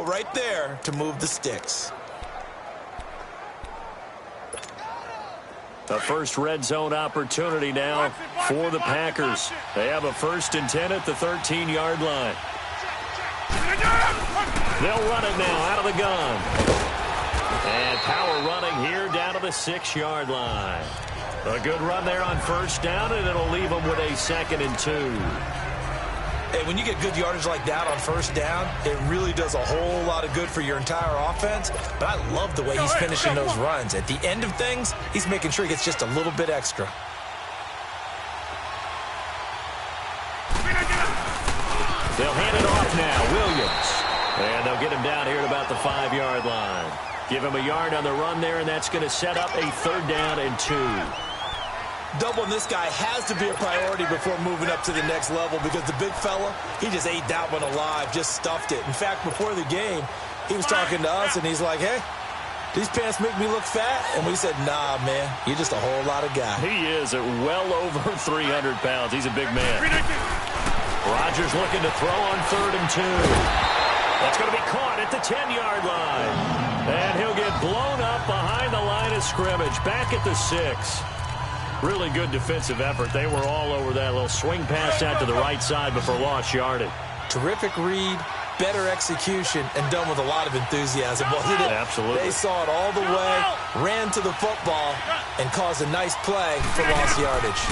right there to move the sticks. The first red zone opportunity now for the Packers. They have a 1st and 10 at the 13-yard line. They'll run it now out of the gun. And power running here down to the 6-yard line. A good run there on 1st down, and it'll leave them with a 2nd and 2. Hey, when you get good yardage like that on 1st down, it really does a whole lot of good for your entire offense. But I love the way he's finishing those runs. At the end of things, he's making sure he gets just a little bit extra. They'll hand it off now, Williams. And they'll get him down here at about the 5-yard line. Give him a yard on the run there, and that's going to set up a 3rd down and 2. Doubling this guy has to be a priority before moving up to the next level because the big fella, he just ate that one alive, just stuffed it. In fact, before the game, he was talking to us, and he's like, hey, these pants make me look fat? And we said, nah, man, you're just a whole lot of guy. He is at well over 300 pounds. He's a big man. Rodgers looking to throw on 3rd and 2. That's going to be caught at the 10-yard line. And he'll get blown up behind the line of scrimmage, back at the 6. Really good defensive effort. They were all over that little swing pass out to the right side before lost yardage. Terrific read, better execution, and done with a lot of enthusiasm, wasn't it? Absolutely. They saw it all the way, ran to the football, and caused a nice play for lost yardage.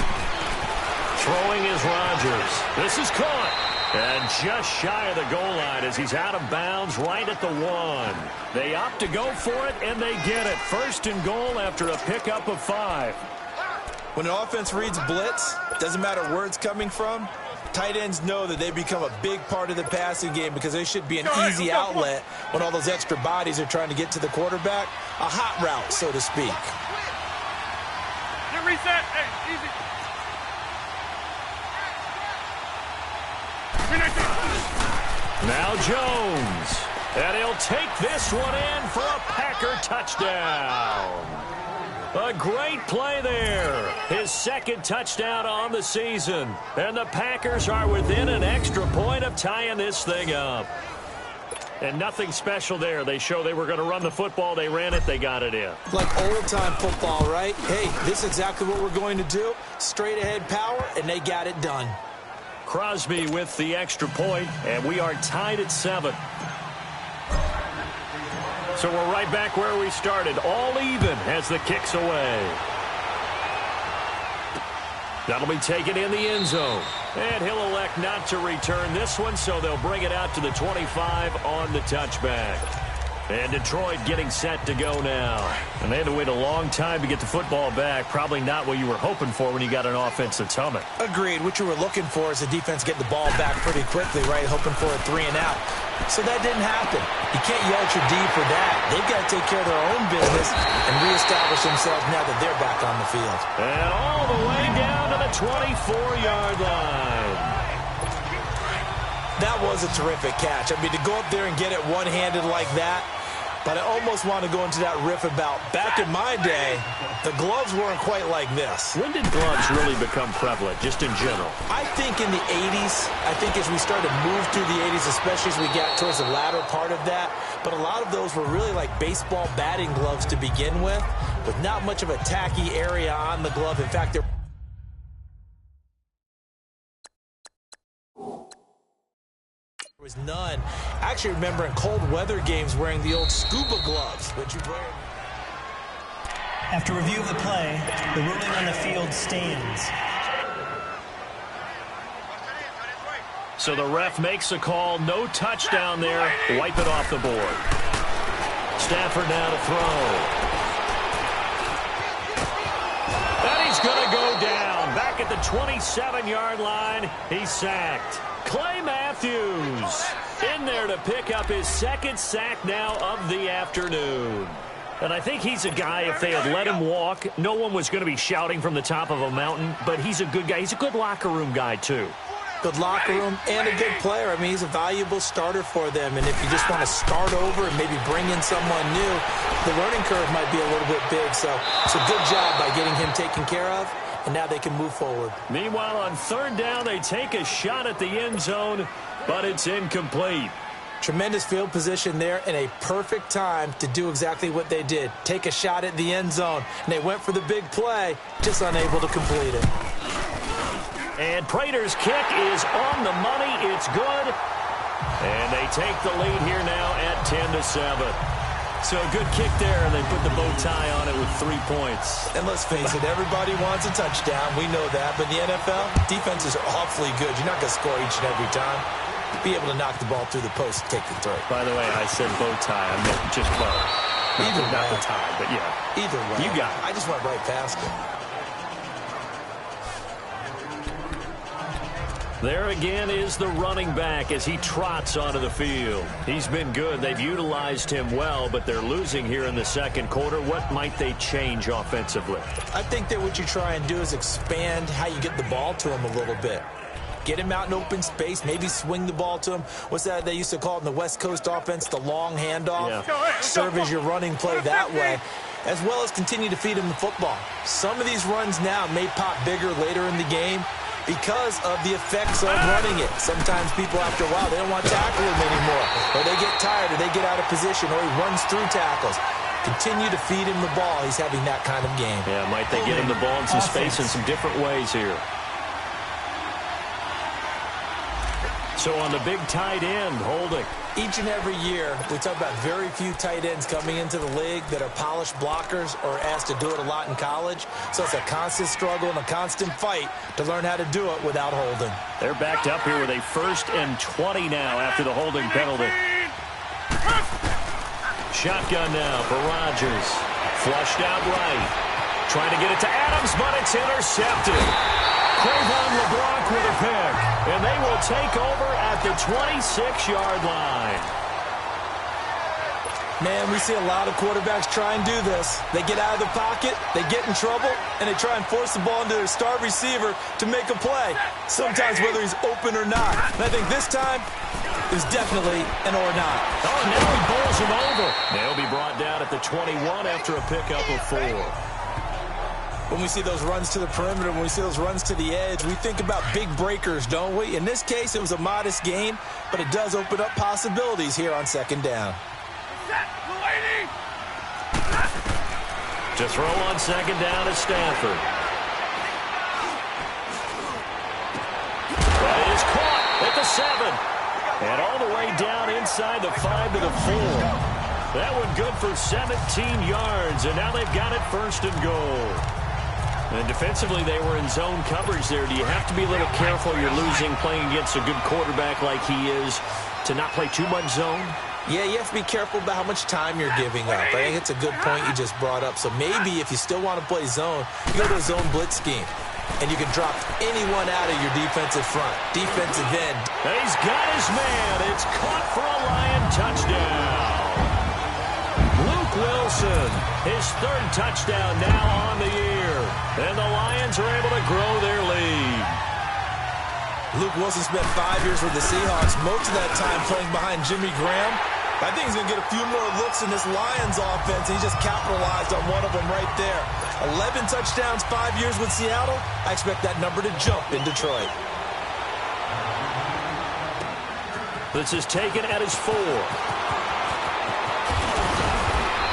Throwing is Rodgers. This is caught. And just shy of the goal line as he's out of bounds right at the 1. They opt to go for it, and they get it. 1st and goal after a pickup of 5. When an offense reads blitz, doesn't matter where it's coming from, tight ends know that they become a big part of the passing game because they should be an easy outlet when all those extra bodies are trying to get to the quarterback. A hot route, so to speak. Get reset. Hey, easy. Now Jones. And he'll take this one in for a Packer touchdown. A great play there. His 2nd touchdown on the season. And the Packers are within an extra point of tying this thing up. And nothing special there. They show they were going to run the football. They ran it. They got it in. Like old-time football, right? Hey, this is exactly what we're going to do. Straight ahead power, and they got it done. Crosby with the extra point, and we are tied at 7. So we're right back where we started, all even as the kick's away. That'll be taken in the end zone. And he'll elect not to return this one, so they'll bring it out to the 25 on the touchback. And Detroit getting set to go now. And they had to wait a long time to get the football back. Probably not what you were hoping for when you got an offense that's humming. Agreed. What you were looking for is the defense getting the ball back pretty quickly, right? Hoping for a 3 and out. So that didn't happen. You can't yell at your D for that. They've got to take care of their own business and reestablish themselves now that they're back on the field. And all the way down to the 24-yard line. That was a terrific catch. I mean, to go up there and get it one-handed like that, but I almost want to go into that riff about back in my day, the gloves weren't quite like this. When did gloves really become prevalent, just in general? I think in the 80s. I think as we started to move through the 80s, especially as we got towards the latter part of that. But a lot of those were really like baseball batting gloves to begin with not much of a tacky area on the glove. In fact, there was none. I actually remember in cold weather games wearing the old scuba gloves, which you wear. After review of the play, the ruling on the field stands. So the ref makes a call, no touchdown there. Wipe it off the board. Stafford now to throw. And he's going to go down. Back at the 27-yard line, he's sacked. Clay Matthews in there to pick up his 2nd sack now of the afternoon. And I think he's a guy, if they had let him walk, no one was going to be shouting from the top of a mountain, but he's a good guy. He's a good locker room guy, too. Good locker room and a good player. I mean, he's a valuable starter for them. And if you just want to start over and maybe bring in someone new, the learning curve might be a little bit big. So it's a good job by getting him taken care of. And now they can move forward. Meanwhile, on 3rd down, they take a shot at the end zone, but it's incomplete. Tremendous field position there and a perfect time to do exactly what they did. Take a shot at the end zone. And they went for the big play, just unable to complete it. And Prater's kick is on the money. It's good. And they take the lead here now at 10-7. So a good kick there, and they put the bow tie on it with 3 points. And let's face it, everybody wants a touchdown. We know that. But in the NFL, defenses are awfully good. You're not going to score each and every time. Be able to knock the ball through the post and take the throw. By the way, I said bow tie. I meant just bow. Not the tie, but yeah. Either way. You got it. I just went right past it. There again is the running back as he trots onto the field. He's been good. They've utilized him well, but they're losing here in the second quarter. What might they change offensively? I think that what you try and do is expand how you get the ball to him a little bit. Get him out in open space, maybe swing the ball to him. What's that they used to call it in the West Coast offense, the long handoff? Yeah. Serve as your running play that way, as well as continue to feed him the football. Some of these runs now may pop bigger later in the game because of the effects of running it. Sometimes people, after a while, they don't want to tackle him anymore, or they get tired, or they get out of position, or he runs through tackles. Continue to feed him the ball. He's having that kind of game. Yeah, might they get him the ball in some space in some different ways here. So on the big tight end, Holding. Each and every year, we talk about very few tight ends coming into the league that are polished blockers or asked to do it a lot in college. So it's a constant struggle and a constant fight to learn how to do it without holding. They're backed up here with a 1st and 20 now after the holding penalty. Shotgun now for Rodgers. Flushed out right. Trying to get it to Adams, but it's intercepted. Trayvon LeBlanc with a pick. And they will take over at the 26-yard line. Man, we see a lot of quarterbacks try and do this. They get out of the pocket, they get in trouble, and they try and force the ball into their star receiver to make a play, sometimes whether he's open or not. And I think this time, it was definitely an or not. Oh, now he bowls him over. They'll be brought down at the 21 after a pickup of 4. When we see those runs to the perimeter, when we see those runs to the edge, we think about big breakers, don't we? In this case, it was a modest gain, but it does open up possibilities here on 2nd down. To throw on 2nd down is Stafford. That is caught at the 7. And all the way down inside the 5 to the 4. That one good for 17 yards, and now they've got it 1st and goal. And defensively, they were in zone coverage there. Do you have to be a little careful? You're losing playing against a good quarterback like he is to not play too much zone? Yeah, you have to be careful about how much time you're giving up. I think it's a good point you just brought up. So maybe if you still want to play zone, you go to a zone blitz scheme. And you can drop anyone out of your defensive front, defensive end. And he's got his man. It's caught for a Lion touchdown. Luke Wilson, his 3rd touchdown now on the year. And the Lions are able to grow their lead. Luke Wilson spent 5 years with the Seahawks, most of that time playing behind Jimmy Graham. I think he's going to get a few more looks in this Lions offense. He just capitalized on one of them right there. 11 touchdowns, 5 years with Seattle. I expect that number to jump in Detroit. This is taken at his 4.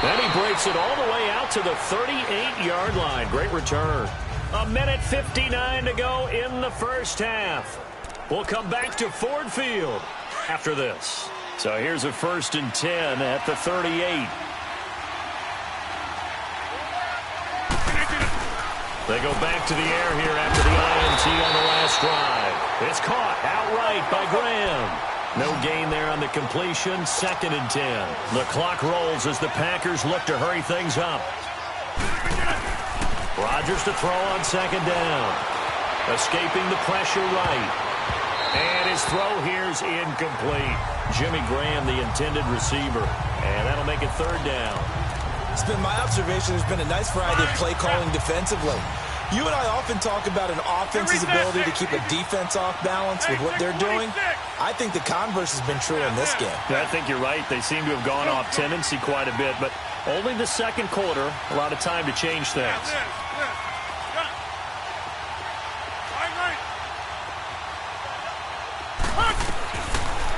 And he breaks it all the way out to the 38-yard line. Great return. 1:59 to go in the 1st half. We'll come back to Ford Field after this. So here's a 1st and 10 at the 38. They go back to the air here after the INT on the last drive. It's caught outright by Graham. No gain there on the completion. 2nd and 10. The clock rolls as the Packers look to hurry things up. Rodgers to throw on 2nd down. Escaping the pressure right. And his throw here's incomplete. Jimmy Graham, the intended receiver. And that'll make it 3rd down. It's been my observation there's been a nice variety of play calling defensively. You and I often talk about an offense's ability to keep a defense off balance with what they're doing. I think the converse has been true in this game. I think you're right. They seem to have gone off tendency quite a bit, but only the 2nd quarter, a lot of time to change things.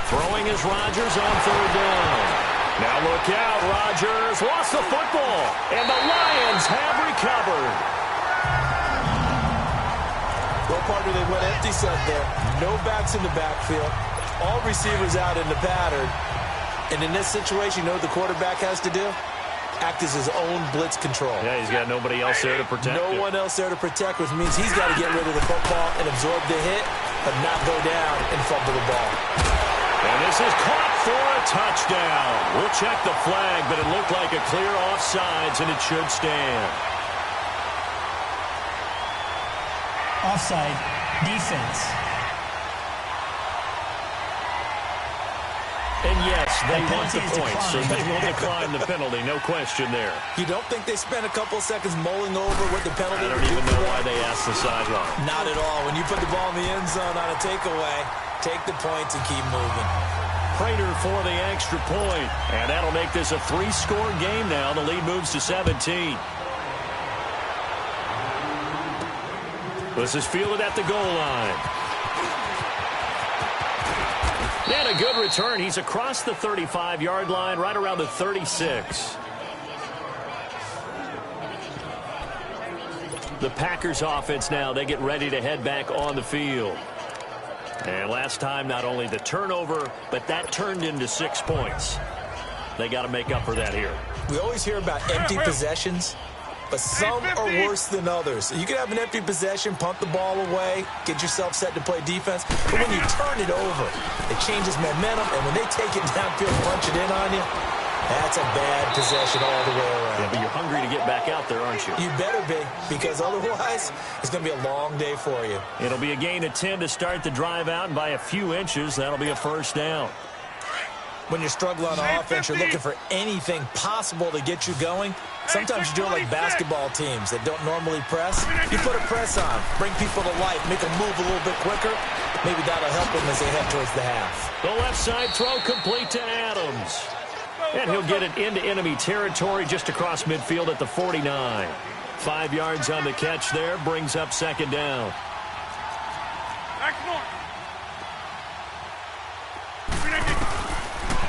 Throw Throwing is Rodgers on third down. Now look out, Rodgers lost the football, and the Lions have recovered. Well, partner, they went empty set there. No backs in the backfield. All receivers out in the pattern. And in this situation, you know what the quarterback has to do? Act as his own blitz control. Yeah, he's got nobody else there to protect him. No one else there to protect, which means he's got to get rid of the football and absorb the hit, but not go down and fumble the ball. And this is caught for a touchdown. We'll check the flag, but it looked like a clear offsides, and it should stand. Offside. Defense. And yes, they The want the penalty is points, so they declined. will decline the penalty, no question there. You don't think they spent a couple seconds mulling over what the penalty I would don't do even for know that? why they asked the sideline. Not at all. When you put the ball in the end zone on a takeaway, take the points and keep moving. Prater for the extra point, and that'll make this a 3-score game now. The lead moves to 17. This is fielded at the goal line. And a good return. He's across the 35-yard line, right around the 36. The Packers offense now, they get ready to head back on the field. And last time, not only the turnover, but that turned into 6 points. They got to make up for that here. We always hear about empty possessions, but some are worse than others. You can have an empty possession, punt the ball away, get yourself set to play defense, but when you turn it over, it changes momentum, and when they take it downfield and punch it in on you, that's a bad possession all the way around. Yeah, but you're hungry to get back out there, aren't you? You better be, because otherwise, it's going to be a long day for you. It'll be a gain of 10 to start the drive out, and by a few inches, that'll be a first down. When you're struggling on offense, you're looking for anything possible to get you going. Sometimes you do it like basketball teams that don't normally press. You put a press on, bring people to life, make them move a little bit quicker. Maybe that'll help them as they head towards the half. The left side throw complete to Adams. And he'll get it into enemy territory just across midfield at the 49. 5 yards on the catch there, brings up second down.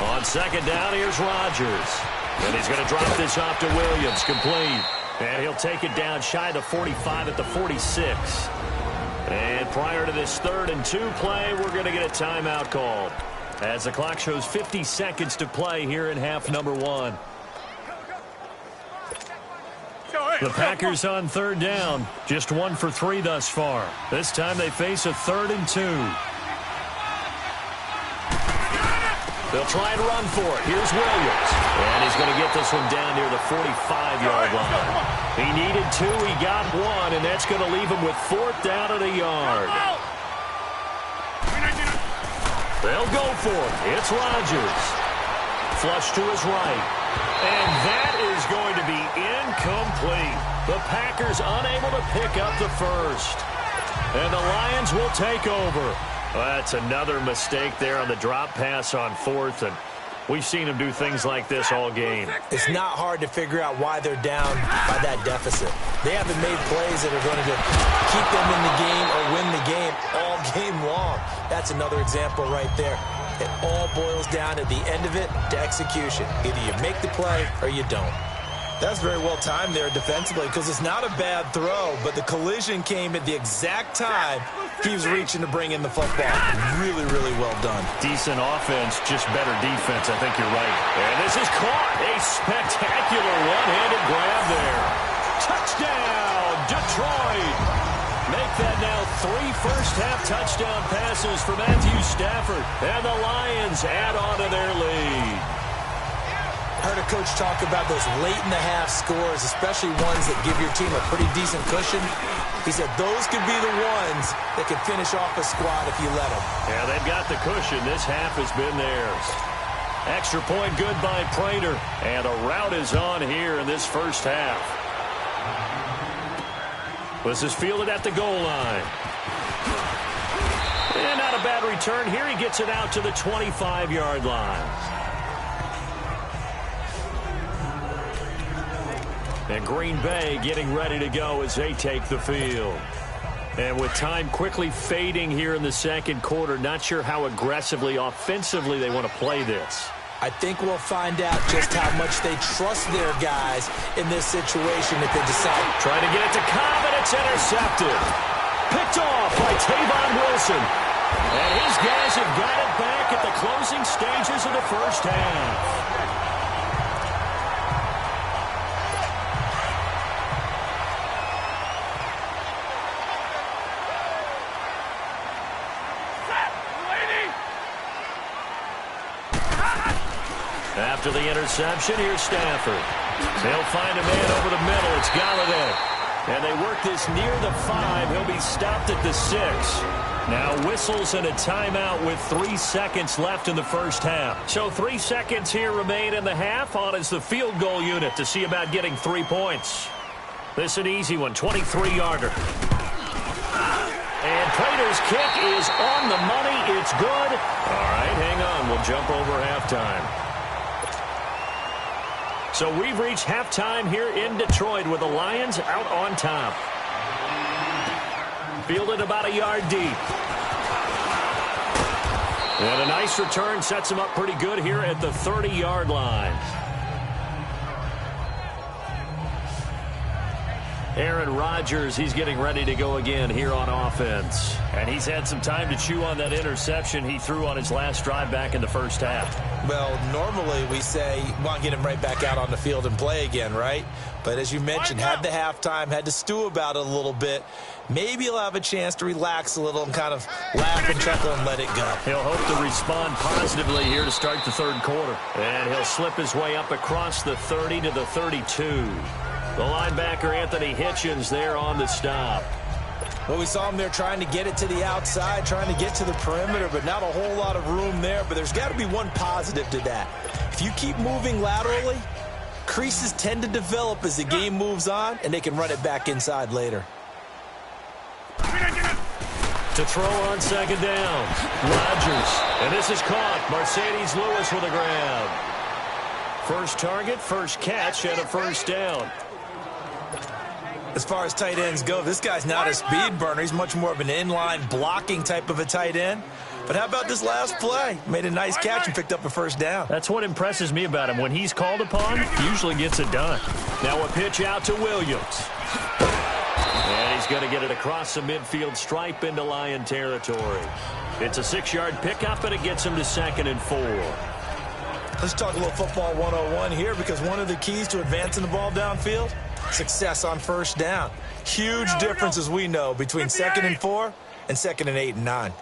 On second down, here's Rodgers. And he's going to drop this off to Williams, complete. And he'll take it down shy of the 45 at the 46. And prior to this 3rd and 2 play, we're going to get a timeout called, as the clock shows 50 seconds to play here in half number 1. The Packers on 3rd down, just 1 for 3 thus far. This time they face a 3rd and 2. They'll try and run for it. Here's Williams. And he's going to get this one down near the 45-yard line. He needed 2, he got 1, and that's going to leave him with 4th down at a yard. They'll go for it. It's Rodgers. Flush to his right. And that is going to be incomplete. The Packers unable to pick up the first. And the Lions will take over. That's another mistake there on the drop pass on 4th, and we've seen them do things like this all game. It's not hard to figure out why they're down by that deficit. They haven't made plays that are going to keep them in the game or win the game all game long. That's another example right there. It all boils down at the end of it to execution. Either you make the play or you don't. That's very well timed there defensively, because it's not a bad throw, but the collision came at the exact time he was reaching to bring in the football. Really, really well done. Decent offense, just better defense. I think you're right. And this is caught. A spectacular one-handed grab there. Touchdown, Detroit. Make that now 3 first-half touchdown passes for Matthew Stafford. And the Lions add on to their lead. I heard a coach talk about those late-in-the-half scores, especially ones that give your team a pretty decent cushion. He said those could be the ones that could finish off a squad if you let them. Yeah, they've got the cushion. This half has been theirs. Extra point good by Prater. And a rout is on here in this first half. This is fielded at the goal line. And not a bad return here. He gets it out to the 25-yard line. And Green Bay getting ready to go as they take the field. And with time quickly fading here in the second quarter, not sure how aggressively, offensively they want to play this. I think we'll find out just how much they trust their guys in this situation if they decide. Trying to get it to Cobb, and it's intercepted. Picked off by Tavon Wilson. And his guys have got it back at the closing stages of the first half. After the interception, here's Stafford. They'll find a man over the middle. It's Golladay. And they work this near the 5. He'll be stopped at the 6. Now whistles and a timeout with 3 seconds left in the first half. So 3 seconds here remain in the half. On is the field goal unit to see about getting 3 points. This is an easy one, 23-yarder. And Prater's kick is on the money. It's good. All right, hang on. We'll jump over halftime. So we've reached halftime here in Detroit with the Lions out on top. Fielded about a yard deep. And a nice return sets him up pretty good here at the 30-yard line. Aaron Rodgers, he's getting ready to go again here on offense. And he's had some time to chew on that interception he threw on his last drive back in the first half. Well, normally we say, want to get him right back out on the field and play again, right? But as you mentioned, had the halftime, had to stew about it a little bit. Maybe he'll have a chance to relax a little and kind of laugh and chuckle and let it go. He'll hope to respond positively here to start the third quarter. And he'll slip his way up across the 30 to the 32. The linebacker, Anthony Hitchens, there on the stop. Well, we saw him there trying to get it to the outside, trying to get to the perimeter, but not a whole lot of room there. But there's got to be one positive to that. If you keep moving laterally, creases tend to develop as the game moves on, and they can run it back inside later. To throw on second down, Rodgers. And this is caught. Mercedes Lewis with a grab. First target, first catch, and a first down. As far as tight ends go, this guy's not a speed burner. He's much more of an inline blocking type of a tight end. But how about this last play? Made a nice catch and picked up a first down. That's what impresses me about him. When he's called upon, he usually gets it done. Now a pitch out to Williams. And he's going to get it across the midfield stripe into Lion territory. It's a 6-yard pickup, and it gets him to 2nd and 4. Let's talk a little football 101 here, because one of the keys to advancing the ball downfield, success on first down. Huge difference, as we know, between 2nd and 4 and 2nd and 8 and 9.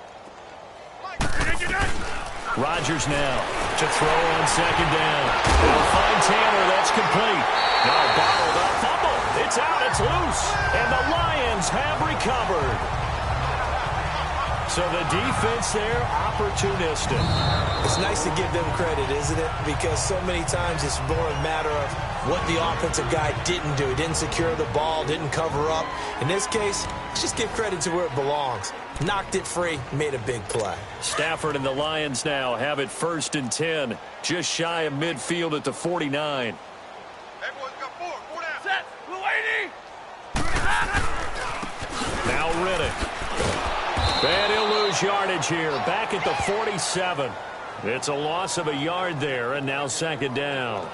Rodgers now to throw on second down. They'll find Tanner. That's complete. Now bottled up. Fumble. It's out. It's loose. And the Lions have recovered. So the defense there, opportunistic. It's nice to give them credit, isn't it? Because so many times it's more a matter of what the offensive guy didn't do. He didn't secure the ball, didn't cover up. In this case, let's just give credit to where it belongs. Knocked it free, made a big play. Stafford and the Lions now have it 1st and 10, just shy of midfield at the 49. Now Riddick. And he'll lose yardage here, back at the 47. It's a loss of a yard there, and now 2nd down.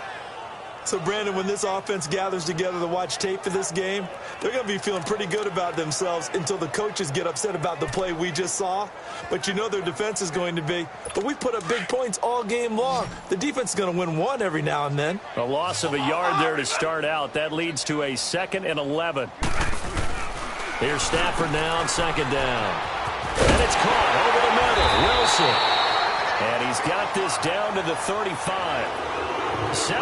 So, Brandon, when this offense gathers together to watch tape for this game, they're going to be feeling pretty good about themselves until the coaches get upset about the play we just saw. But you know their defense is going to be. But we put up big points all game long. The defense is going to win one every now and then. A loss of a yard there to start out. That leads to a 2nd and 11. Here's Stafford now on 2nd down. And it's caught over the middle. Wilson. And he's got this down to the 35. 17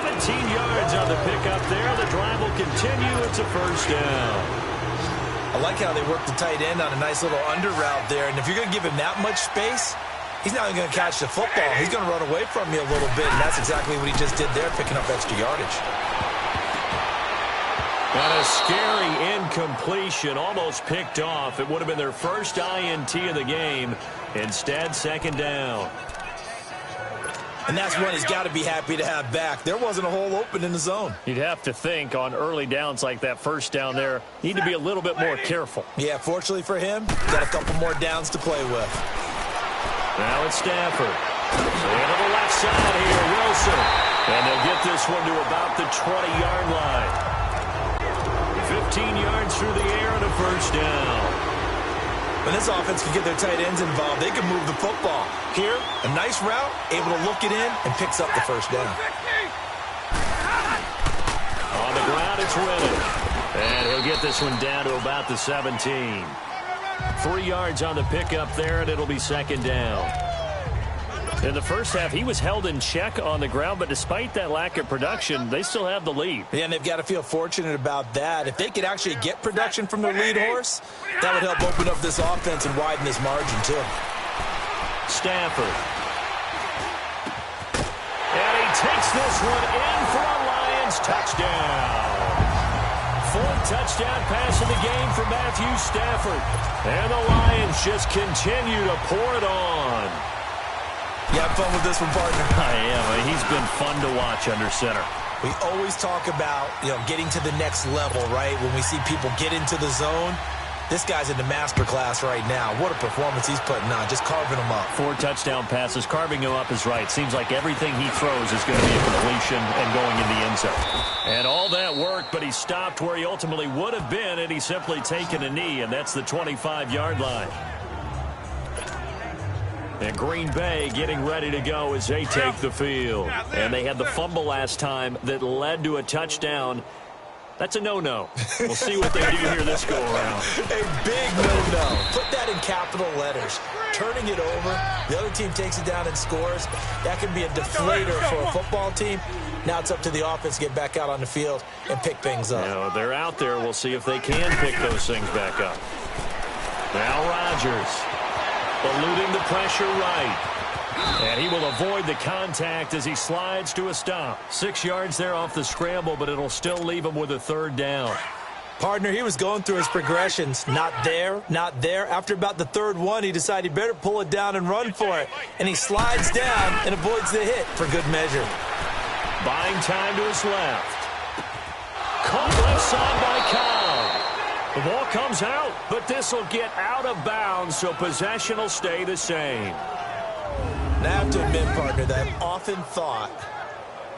yards on the pickup there. The drive will continue. It's a first down. I like how they work the tight end on a nice little under route there. And if you're going to give him that much space, he's not even going to catch the football. He's going to run away from you a little bit. And that's exactly what he just did there, picking up extra yardage. And a scary incompletion, almost picked off. It would have been their first INT of the game. Instead, 2nd down. And that's one he's got to be happy to have back. There wasn't a hole open in the zone. You'd have to think on early downs like that first down there, need to be a little bit more careful. Yeah, fortunately for him, got a couple more downs to play with. Now it's Stafford. And to the left side here, Wilson. And they'll get this one to about the 20-yard line. 15 yards through the air and a first down. When this offense can get their tight ends involved, they can move the football. Here, a nice route, able to look it in, and picks up the first down. On the ground, it's Reddick. And he'll get this one down to about the 17. 3 yards on the pickup there, and it'll be second down. In the first half, he was held in check on the ground, but despite that lack of production, they still have the lead. Yeah, and they've got to feel fortunate about that. If they could actually get production from their lead horse, that would help open up this offense and widen this margin, too. Stafford. And he takes this one in for a Lions touchdown. Fourth touchdown pass of the game for Matthew Stafford. And the Lions just continue to pour it on. You have fun with this one, partner? I am. He's been fun to watch under center. We always talk about, getting to the next level, right? When we see people get into the zone, this guy's in the master class right now. What a performance he's putting on, just carving them up. 4 touchdown passes. Carving him up is right. Seems like everything he throws is going to be a completion and going in the end zone. And all that work, but he stopped where he ultimately would have been, and he's simply taken a knee, and that's the 25-yard line. And Green Bay getting ready to go as they take the field. And they had the fumble last time that led to a touchdown. That's a no-no. We'll see what they do here this go-around. A big no-no. Put that in capital letters. Turning it over, the other team takes it down and scores. That can be a deflator for a football team. Now it's up to the offense to get back out on the field and pick things up. They're out there. We'll see if they can pick those things back up. Now Rodgers. Eluding the pressure right. And he will avoid the contact as he slides to a stop. 6 yards there off the scramble, but it'll still leave him with a third down. Partner, he was going through his progressions. Not there, not there. After about the third one, he decided he better pull it down and run for it. And he slides down and avoids the hit for good measure. Buying time to his left. Caught left side by Cobb. The ball comes out, but this will get out of bounds, so possession will stay the same. And I have to admit, partner, that I've often thought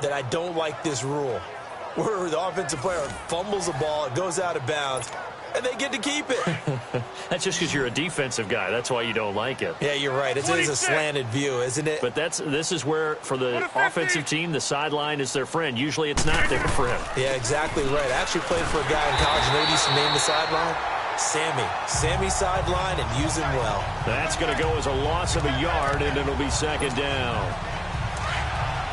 that I don't like this rule, where the offensive player fumbles the ball, it goes out of bounds, and they get to keep it. That's just because you're a defensive guy. That's why you don't like it. Yeah, you're right. It is a slanted view, isn't it? But this is where, for the offensive team, the sideline is their friend. Usually it's not there for him. Yeah, exactly right. I actually played for a guy in college. You know what he used to name the sideline? Sammy sideline, and use him well. That's going to go as a loss of a yard, and it'll be second down.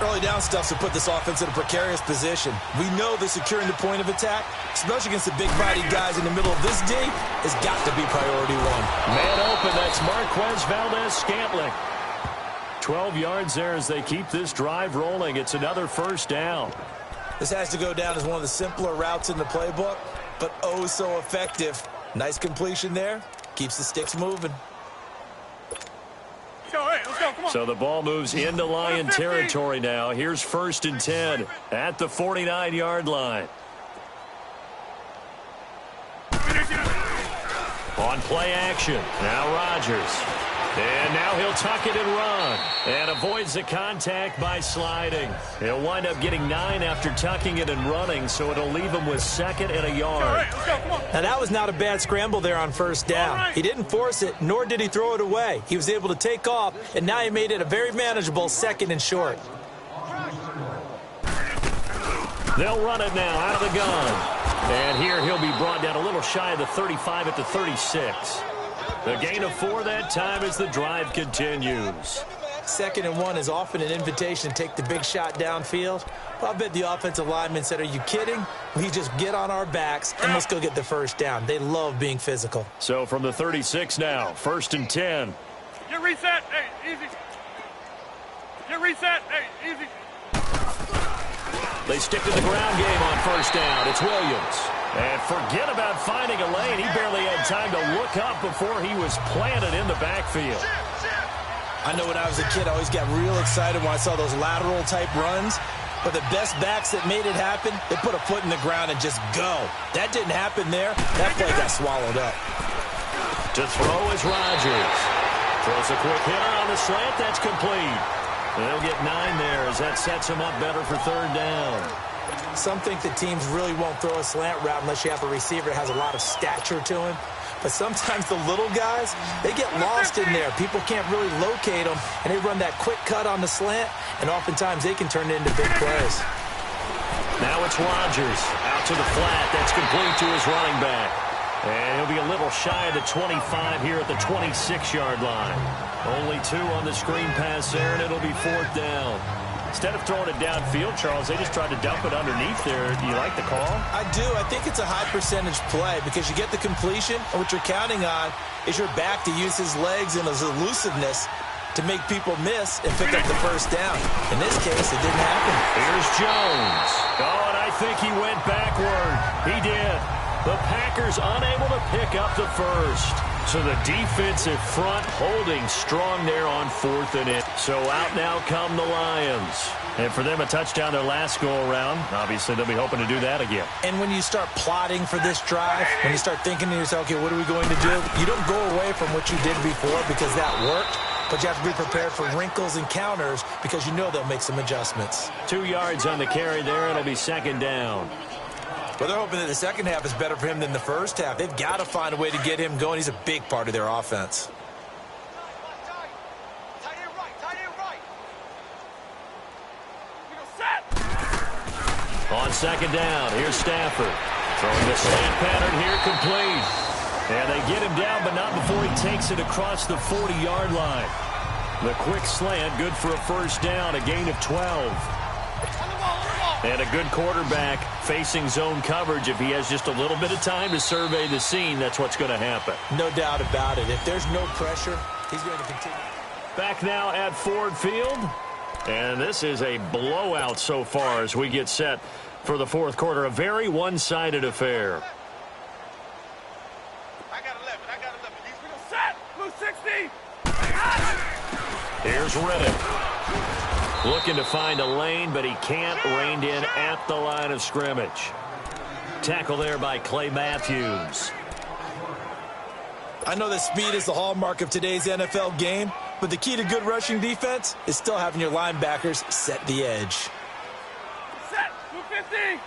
Early down stuff to put this offense in a precarious position. We know that securing the point of attack, especially against the big-bodied guys in the middle of this D, has got to be priority one. Man open, that's Marquez Valdes-Scantling. 12 yards there as they keep this drive rolling. It's another first down. This has to go down as one of the simpler routes in the playbook, but oh so effective. Nice completion there. Keeps the sticks moving. So the ball moves into Lion territory now. Here's 1st and 10 at the 49-yard line. On play action, now Rodgers. And now he'll tuck it and run. And avoids the contact by sliding. He'll wind up getting 9 after tucking it and running, so it'll leave him with 2nd and a yard. Now that was not a bad scramble there on 1st down. He didn't force it, nor did he throw it away. He was able to take off, and now he made it a very manageable 2nd and short. They'll run it now out of the gun. And here he'll be brought down a little shy of the 35 at the 36. The gain of 4 that time as the drive continues. 2nd and 1 is often an invitation to take the big shot downfield. Well, I bet the offensive linemen said, are you kidding? We just get on our backs and let's go get the first down. They love being physical. So from the 36 now, 1st and 10. Get reset. Hey, easy. Get reset. Hey, easy. They stick to the ground game on 1st down. It's Williams. And forget about finding a lane. He barely had time to look up before he was planted in the backfield. I know when I was a kid, I always got real excited when I saw those lateral-type runs. But the best backs that made it happen, they put a foot in the ground and just go. That didn't happen there. That play got swallowed up. To throw is Rodgers. Throws a quick hitter on the slant. That's complete. They'll get 9 there as that sets them up better for third down. Some think that teams really won't throw a slant route unless you have a receiver that has a lot of stature to him. But sometimes the little guys, they get lost in there. People can't really locate them, and they run that quick cut on the slant, and oftentimes they can turn it into big plays. Now it's Rodgers out to the flat. That's complete to his running back. And he'll be a little shy of the 25 here at the 26-yard line. Only 2 on the screen pass there, and it'll be 4th down. Instead of throwing it downfield, Charles, they just tried to dump it underneath there. Do you like the call? I do. I think it's a high-percentage play because you get the completion, and what you're counting on is your back to use his legs and his elusiveness to make people miss and pick up the first down. In this case, it didn't happen. Here's Jones. Oh, and I think he went backward. He did. The Packers unable to pick up the first. So the defensive front holding strong there on 4th and in. So out now come the Lions. And for them, a touchdown their last go-around. Obviously, they'll be hoping to do that again. And when you start plotting for this drive, when you start thinking to yourself, okay, what are we going to do? You don't go away from what you did before because that worked. But you have to be prepared for wrinkles and counters because you know they'll make some adjustments. 2 yards on the carry there. It'll be 2nd down. Well, they're hoping that the second half is better for him than the first half. They've got to find a way to get him going. He's a big part of their offense. On 2nd down, here's Stafford. Throwing the slant pattern here, complete. And they get him down, but not before he takes it across the 40-yard line. The quick slant, good for a first down, a gain of 12. And a good quarterback facing zone coverage. If he has just a little bit of time to survey the scene, that's what's going to happen. No doubt about it. If there's no pressure, he's going to continue. Back now at Ford Field. And this is a blowout so far as we get set for the 4th quarter. A very one-sided affair. I got 11. He's going to set. Blue 60. Here's Riddick. Looking to find a lane, but he can't. Reined in at the line of scrimmage. Tackle there by Clay Matthews. I know that speed is the hallmark of today's NFL game, but the key to good rushing defense is still having your linebackers set the edge. Set. 250.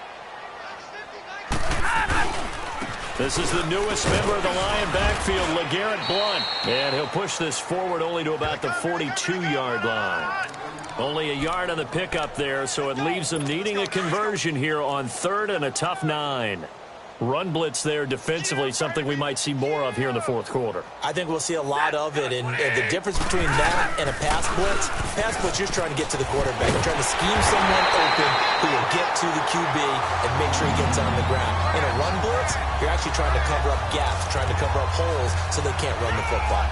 This is the newest member of the Lion backfield, LeGarrette Blount. And he'll push this forward only to about the 42-yard line. Only a yard on the pickup there, so it leaves them needing a conversion here on 3rd and a tough 9. Run blitz there defensively, something we might see more of here in the 4th quarter. I think we'll see a lot of it, and the difference between that and a pass blitz, you're just trying to get to the quarterback. You're trying to scheme someone open who will get to the QB and make sure he gets on the ground. In a run blitz, you're actually trying to cover up gaps, trying to cover up holes so they can't run the football.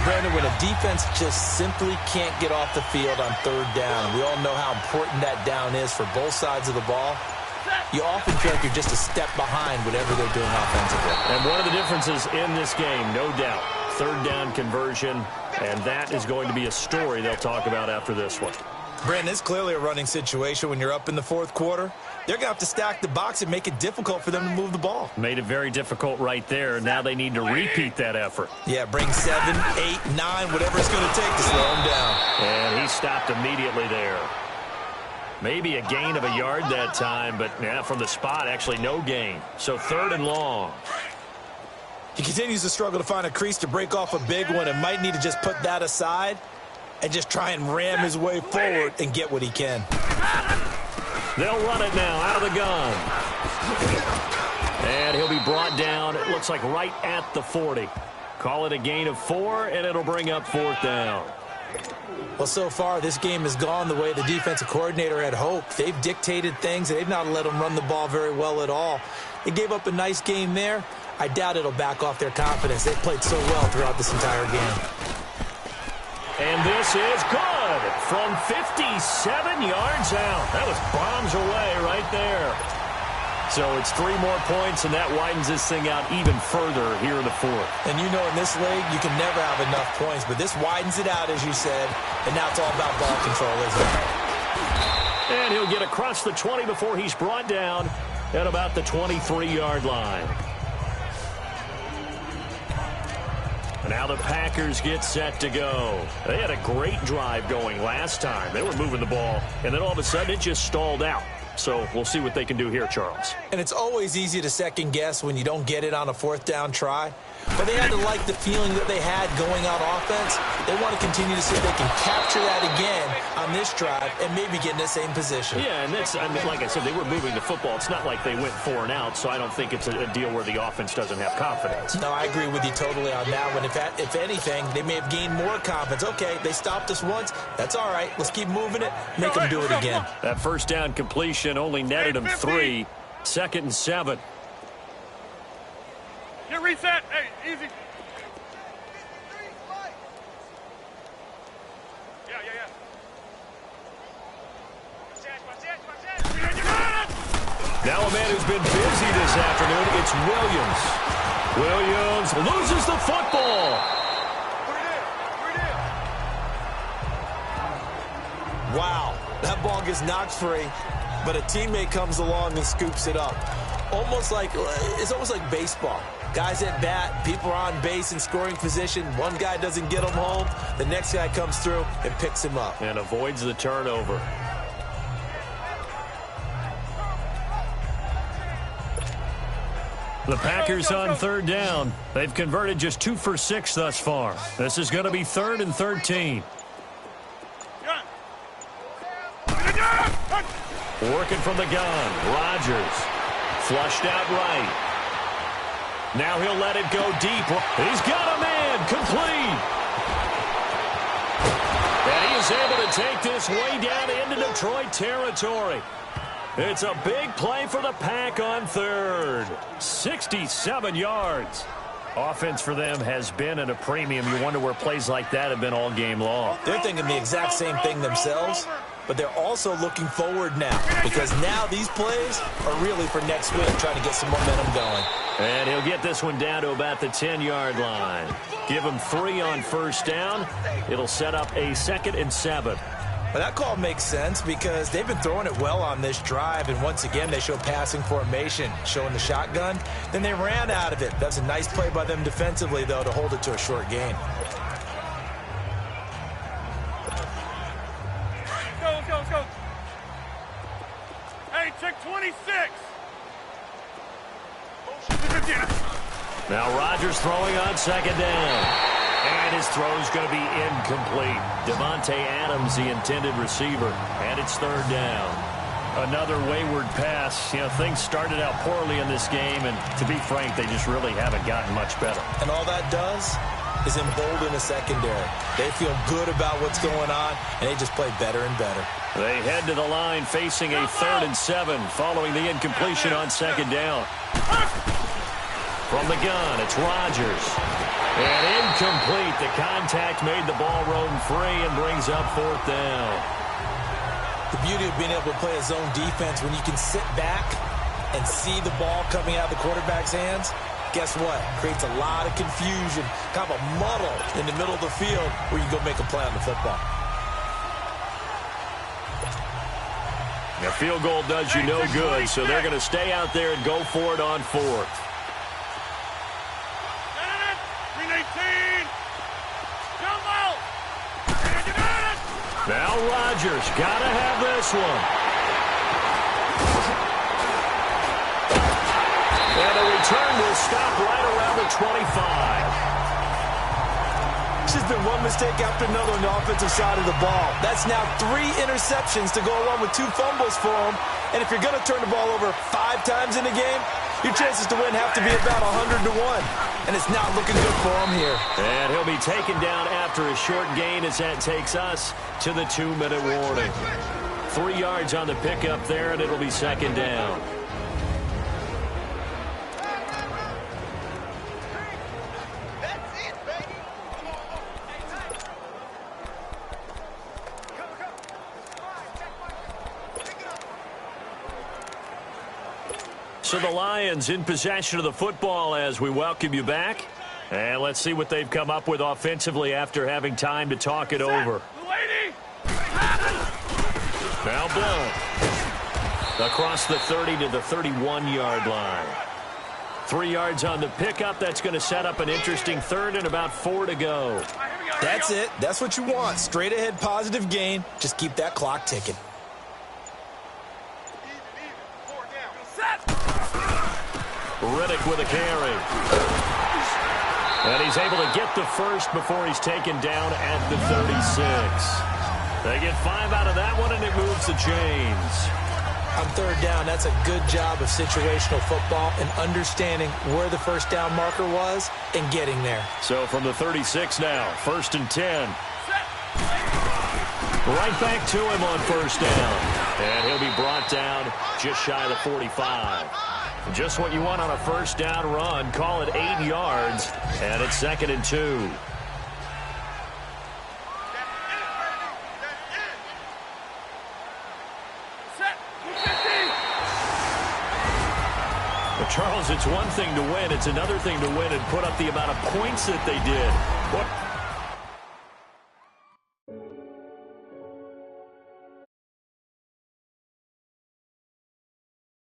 Brandon, when a defense just simply can't get off the field on 3rd down, we all know how important that down is for both sides of the ball. You often feel like you're just a step behind whatever they're doing offensively. And one of the differences in this game, no doubt, 3rd down conversion, and that is going to be a story they'll talk about after this one. Brandon, it's clearly a running situation when you're up in the 4th quarter. They're going to have to stack the box and make it difficult for them to move the ball. Made it very difficult right there. Now they need to repeat that effort. Yeah, bring 7, 8, 9, whatever it's going to take to slow him down. And he stopped immediately there. Maybe a gain of a yard that time, but yeah, from the spot, actually no gain. So 3rd and long. He continues to struggle to find a crease to break off a big one and might need to just put that aside and just try and ram his way forward and get what he can. They'll run it now out of the gun. And he'll be brought down, it looks like right at the 40. Call it a gain of 4, and it'll bring up 4th down. Well, so far, this game has gone the way the defensive coordinator had hoped. They've dictated things, and they've not let them run the ball very well at all. They gave up a nice game there. I doubt it'll back off their confidence. They've played so well throughout this entire game. And this is good from 57 yards out. That was bombs away right there. So it's 3 more points, and that widens this thing out even further here in the fourth. And you know in this league, you can never have enough points, but this widens it out, as you said, and now it's all about ball control, isn't it? And he'll get across the 20 before he's brought down at about the 23-yard line. And now the Packers get set to go. They had a great drive going last time. They were moving the ball, and then all of a sudden it just stalled out. So we'll see what they can do here, Charles. And it's always easy to second guess when you don't get it on a 4th down try. But they had to like the feeling that they had going on offense. They want to continue to see if they can capture that again on this drive and maybe get in the same position. Yeah, and that's, I mean, like I said, they were moving the football. It's not like they went 4 and out, so I don't think it's a deal where the offense doesn't have confidence. No, I agree with you totally on that one. If anything, they may have gained more confidence. Okay, they stopped us once. That's all right. Let's keep moving it. Make them do it again. That 1st down completion only netted them 3. 2nd and 7. Get reset. Hey, easy. Now a man who's been busy this afternoon, it's Williams. Williams loses the football. Wow, that ball gets knocked free, but a teammate comes along and scoops it up. It's almost like baseball. Guys at bat, people are on base in scoring position. One guy doesn't get him home. The next guy comes through and picks him up. And avoids the turnover. The Packers on 3rd down. They've converted just 2 for 6 thus far. This is going to be 3rd and 13. Working from the gun. Rodgers. Flushed out right. Now he'll let it go deep. He's got a man. Complete. And he is able to take this way down into Detroit territory. It's a big play for the Pack on 3rd. 67 yards. Offense for them has been at a premium. You wonder where plays like that have been all game long. They're thinking the exact same thing themselves, but they're also looking forward now because now these plays are really for next week, trying to get some momentum going. And he'll get this one down to about the 10-yard line. Give him 3 on 1st down. It'll set up a 2nd and 7. Well, that call makes sense because they've been throwing it well on this drive, and once again they show passing formation, showing the shotgun. Then they ran out of it. That's a nice play by them defensively, though, to hold it to a short gain. Let's go. Hey, check 26. Now Rodgers throwing on 2nd down. And his throw is going to be incomplete. Devontae Adams, the intended receiver. And it's 3rd down. Another wayward pass. You know, things started out poorly in this game, and to be frank, they just really haven't gotten much better. And all that does is embolden a secondary. They feel good about what's going on, and they just play better and better. They head to the line facing a 3rd and 7 following the incompletion on 2nd down. From the gun, it's Rodgers. And incomplete. The contact made the ball roam free and brings up 4th down. The beauty of being able to play a zone defense when you can sit back and see the ball coming out of the quarterback's hands, guess what? Creates a lot of confusion, kind of a muddle in the middle of the field where you go make a play on the football. A field goal does you no good, so they're going to stay out there and go for it on 4th. Now Rodgers got to have this one. And the return will stop right around the 25. This has been one mistake after another on the offensive side of the ball. That's now 3 interceptions to go along with 2 fumbles for him. And if you're going to turn the ball over 5 times in a game, your chances to win have to be about 100 to 1. And it's not looking good for him here. And he'll be taken down after a short gain as that takes us to the 2-minute warning. 3 yards on the pickup there, and it'll be 2nd down. So the Lions in possession of the football as we welcome you back. And let's see what they've come up with offensively after having time to talk it over. Now Blount. Across the 30 to the 31-yard line. 3 yards on the pickup. That's going to set up an interesting third and about 4 to go. That's it. That's what you want. Straight ahead positive gain. Just keep that clock ticking. Riddick with a carry. And he's able to get the first before he's taken down at the 36. They get 5 out of that one, and it moves the chains. On third down, that's a good job of situational football and understanding where the first down marker was and getting there. So from the 36 now, 1st and 10. Right back to him on first down. And he'll be brought down just shy of the 45. Just what you want on a first down run. Call it 8 yards, and it's 2nd and 2. Charles, it's one thing to win. It's another thing to win and put up the amount of points that they did. What?